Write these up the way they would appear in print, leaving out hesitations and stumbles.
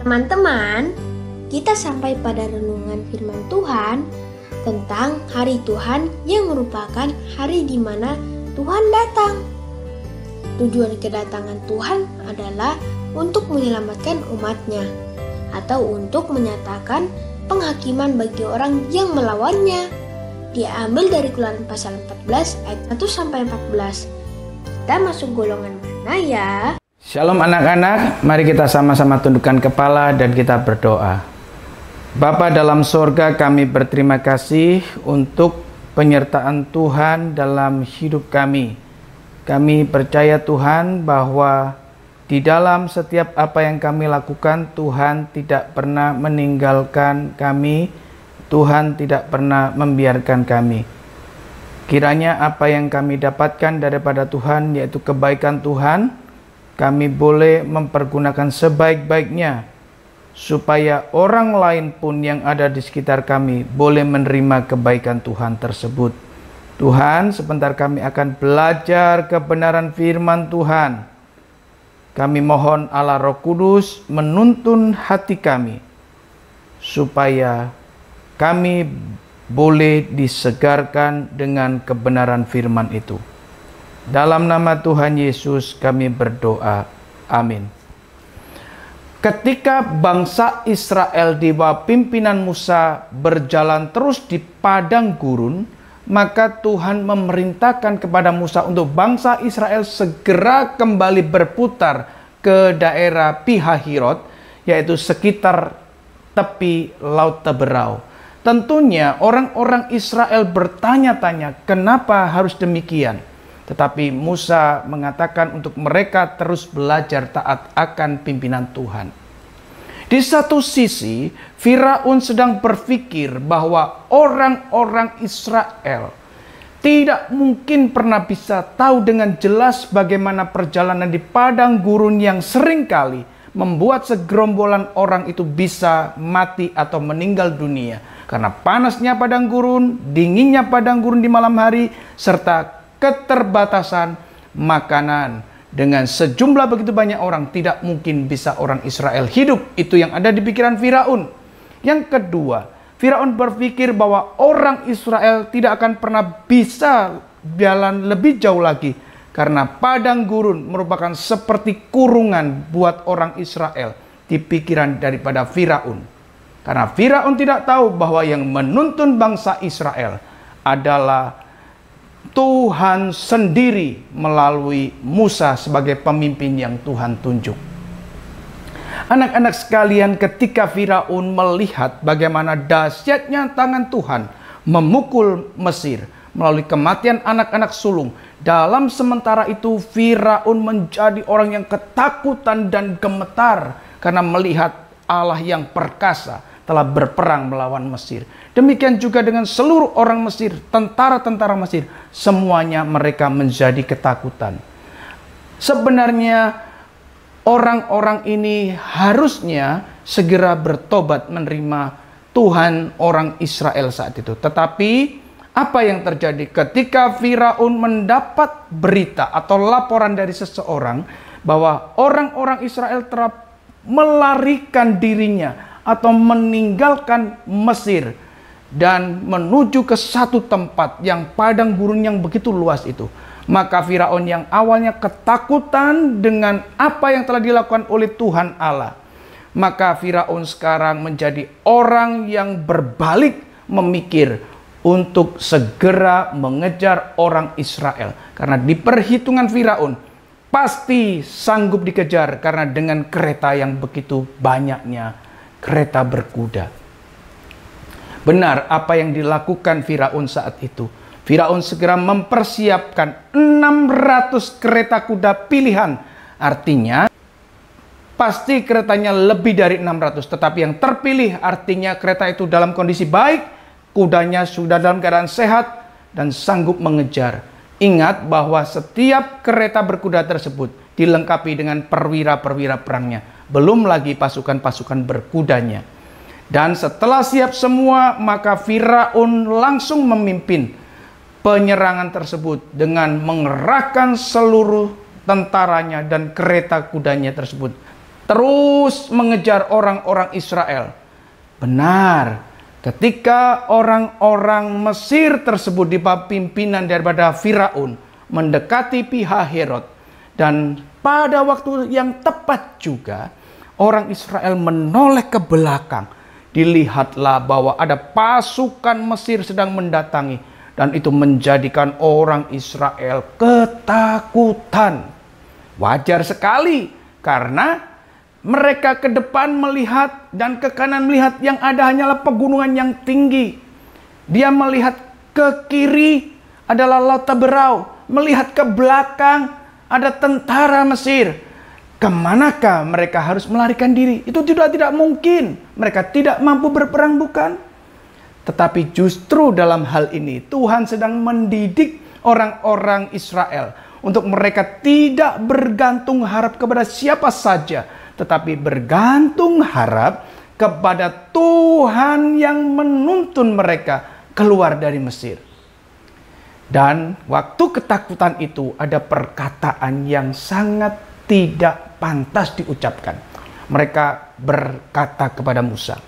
Teman-teman, kita sampai pada renungan firman Tuhan tentang hari Tuhan yang merupakan hari di mana Tuhan datang. Tujuan kedatangan Tuhan adalah untuk menyelamatkan umatnya atau untuk menyatakan penghakiman bagi orang yang melawannya. Diambil dari Keluaran pasal 14 ayat 1-14. Kita masuk golongan mana ya? Shalom anak-anak, mari kita sama-sama tundukkan kepala dan kita berdoa. Bapa dalam sorga, kami berterima kasih untuk penyertaan Tuhan dalam hidup kami. Kami percaya Tuhan bahwa di dalam setiap apa yang kami lakukan, Tuhan tidak pernah meninggalkan kami, Tuhan tidak pernah membiarkan kami. Kiranya apa yang kami dapatkan daripada Tuhan, yaitu kebaikan Tuhan, kami boleh mempergunakan sebaik-baiknya, supaya orang lain pun yang ada di sekitar kami boleh menerima kebaikan Tuhan tersebut. Tuhan, sebentar kami akan belajar kebenaran firman Tuhan. Kami mohon Allah Roh Kudus menuntun hati kami, supaya kami boleh disegarkan dengan kebenaran firman itu. Dalam nama Tuhan Yesus kami berdoa. Amin. Ketika bangsa Israel di bawah pimpinan Musa berjalan terus di padang gurun, maka Tuhan memerintahkan kepada Musa untuk bangsa Israel segera kembali berputar ke daerah Pihahirot, yaitu sekitar tepi Laut Teberau. Tentunya orang-orang Israel bertanya-tanya, kenapa harus demikian? Tetapi Musa mengatakan untuk mereka terus belajar taat akan pimpinan Tuhan. Di satu sisi, Firaun sedang berpikir bahwa orang-orang Israel tidak mungkin pernah bisa tahu dengan jelas bagaimana perjalanan di padang gurun yang seringkali membuat segerombolan orang itu bisa mati atau meninggal dunia. Karena panasnya padang gurun, dinginnya padang gurun di malam hari, serta keterbatasan makanan. Dengan sejumlah begitu banyak orang, tidak mungkin bisa orang Israel hidup. Itu yang ada di pikiran Firaun. Yang kedua, Firaun berpikir bahwa orang Israel tidak akan pernah bisa jalan lebih jauh lagi, karena padang gurun merupakan seperti kurungan buat orang Israel di pikiran daripada Firaun. Karena Firaun tidak tahu bahwa yang menuntun bangsa Israel adalah Tuhan sendiri melalui Musa sebagai pemimpin yang Tuhan tunjuk. Anak-anak sekalian, ketika Firaun melihat bagaimana dahsyatnya tangan Tuhan memukul Mesir melalui kematian anak-anak sulung, dalam sementara itu Firaun menjadi orang yang ketakutan dan gemetar karena melihat Allah yang perkasa telah berperang melawan Mesir. Demikian juga dengan seluruh orang Mesir, tentara-tentara Mesir, semuanya mereka menjadi ketakutan. Sebenarnya orang-orang ini harusnya segera bertobat menerima Tuhan orang Israel saat itu. Tetapi apa yang terjadi ketika Firaun mendapat berita atau laporan dari seseorang bahwa orang-orang Israel telah melarikan dirinya atau meninggalkan Mesir dan menuju ke satu tempat yang padang gurun yang begitu luas itu, maka Firaun yang awalnya ketakutan dengan apa yang telah dilakukan oleh Tuhan Allah, maka Firaun sekarang menjadi orang yang berbalik memikir untuk segera mengejar orang Israel, karena di perhitungan Firaun pasti sanggup dikejar karena dengan kereta yang begitu banyaknya, kereta berkuda. Benar apa yang dilakukan Firaun saat itu. Firaun segera mempersiapkan 600 kereta kuda pilihan. Artinya pasti keretanya lebih dari 600. Tetapi yang terpilih artinya kereta itu dalam kondisi baik, kudanya sudah dalam keadaan sehat dan sanggup mengejar. Ingat bahwa setiap kereta berkuda tersebut dilengkapi dengan perwira-perwira perangnya, belum lagi pasukan-pasukan berkudanya. Dan setelah siap semua, maka Firaun langsung memimpin penyerangan tersebut dengan mengerahkan seluruh tentaranya dan kereta kudanya tersebut. terus mengejar orang-orang Israel. Benar, ketika orang-orang Mesir tersebut di bawah pimpinan daripada Firaun mendekati pihak Herod, dan pada waktu yang tepat juga orang Israel menoleh ke belakang, dilihatlah bahwa ada pasukan Mesir sedang mendatangi, dan itu menjadikan orang Israel ketakutan. Wajar sekali, karena mereka ke depan melihat dan ke kanan melihat, yang ada hanyalah pegunungan yang tinggi. Dia melihat ke kiri adalah Laut Teberau, melihat ke belakang ada tentara Mesir. Kemanakah mereka harus melarikan diri? Itu tidak mungkin. Mereka tidak mampu berperang, bukan? Tetapi justru dalam hal ini Tuhan sedang mendidik orang-orang Israel untuk mereka tidak bergantung harap kepada siapa saja, tetapi bergantung harap kepada Tuhan yang menuntun mereka keluar dari Mesir. Dan waktu ketakutan itu ada perkataan yang sangat tidak pantas diucapkan. Mereka berkata kepada Musa,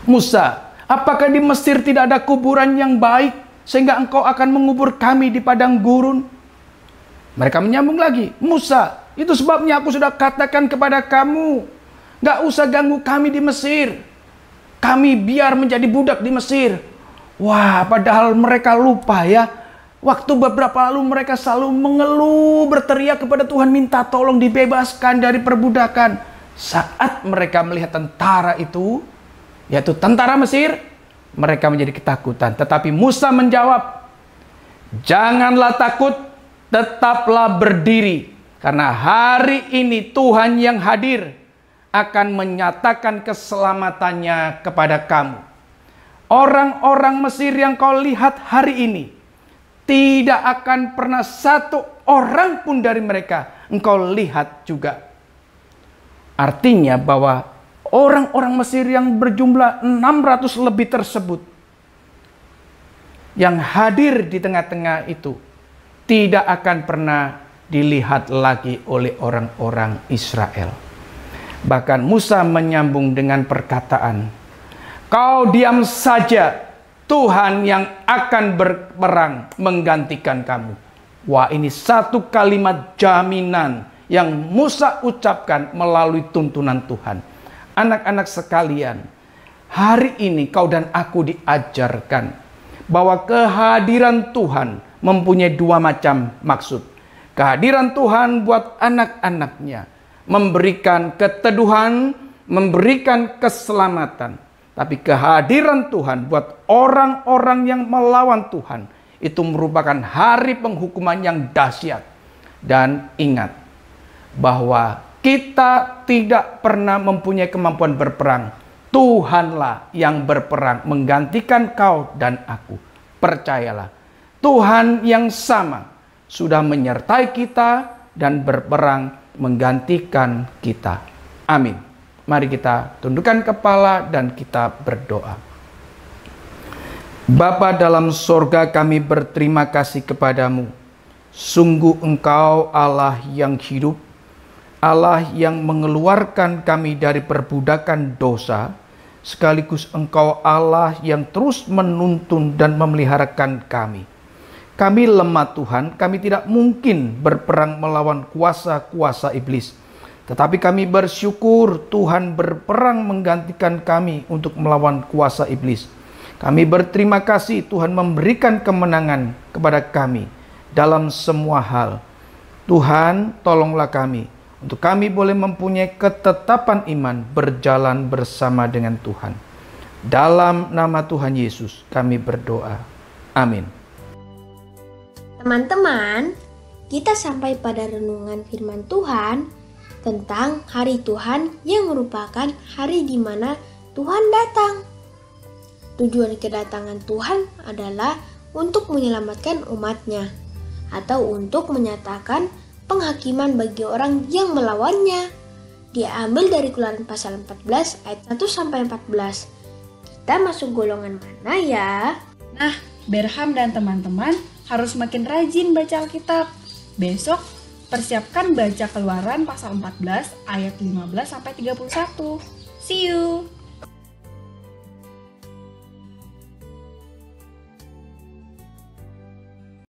"Musa, apakah di Mesir tidak ada kuburan yang baik sehingga engkau akan mengubur kami di padang gurun?" Mereka menyambung lagi, "Musa, itu sebabnya aku sudah katakan kepada kamu, gak usah ganggu kami di Mesir. Kami biar menjadi budak di Mesir." Wah, padahal mereka lupa ya. Waktu beberapa lalu mereka selalu mengeluh, berteriak kepada Tuhan, minta tolong dibebaskan dari perbudakan. Saat mereka melihat tentara itu, yaitu tentara Mesir, mereka menjadi ketakutan. Tetapi Musa menjawab, "Janganlah takut, tetaplah berdiri. Karena hari ini Tuhan yang hadir akan menyatakan keselamatannya kepada kamu. Orang-orang Mesir yang kau lihat hari ini, tidak akan pernah satu orang pun dari mereka engkau lihat juga." Artinya bahwa orang-orang Mesir yang berjumlah 600 lebih tersebut, yang hadir di tengah-tengah itu, tidak akan pernah dilihat lagi oleh orang-orang Israel. Bahkan Musa menyambung dengan perkataan, "Kau diam saja, Tuhan yang akan berperang menggantikan kamu." Wah, ini satu kalimat jaminan yang Musa ucapkan melalui tuntunan Tuhan. Anak-anak sekalian, hari ini kau dan aku diajarkan bahwa kehadiran Tuhan mempunyai dua macam maksud. Kehadiran Tuhan buat anak-anaknya, memberikan keteduhan, memberikan keselamatan. Tapi kehadiran Tuhan buat orang-orang yang melawan Tuhan, itu merupakan hari penghukuman yang dahsyat. Dan ingat bahwa kita tidak pernah mempunyai kemampuan berperang. Tuhanlah yang berperang menggantikan kau dan aku. Percayalah, Tuhan yang sama sudah menyertai kita dan berperang menggantikan kita. Amin. Mari kita tundukkan kepala dan kita berdoa. Bapa dalam sorga, kami berterima kasih kepadamu. Sungguh Engkau Allah yang hidup, Allah yang mengeluarkan kami dari perbudakan dosa, sekaligus Engkau Allah yang terus menuntun dan memeliharakan kami. Kami lemah Tuhan, kami tidak mungkin berperang melawan kuasa-kuasa iblis. Tetapi kami bersyukur Tuhan berperang menggantikan kami untuk melawan kuasa iblis. Kami berterima kasih Tuhan memberikan kemenangan kepada kami dalam semua hal. Tuhan, tolonglah kami untuk kami boleh mempunyai ketetapan iman berjalan bersama dengan Tuhan. Dalam nama Tuhan Yesus kami berdoa. Amin. Teman-teman, kita sampai pada renungan firman Tuhan tentang hari Tuhan yang merupakan hari di mana Tuhan datang. Tujuan kedatangan Tuhan adalah untuk menyelamatkan umatnya atau untuk menyatakan penghakiman bagi orang yang melawannya. Diambil dari Keluaran pasal 14 ayat 1-14. Kita masuk golongan mana ya? Nah, Berham dan teman-teman harus makin rajin baca Alkitab. Besok Persiapkan baca Keluaran pasal 14 ayat 15 sampai 31. See you.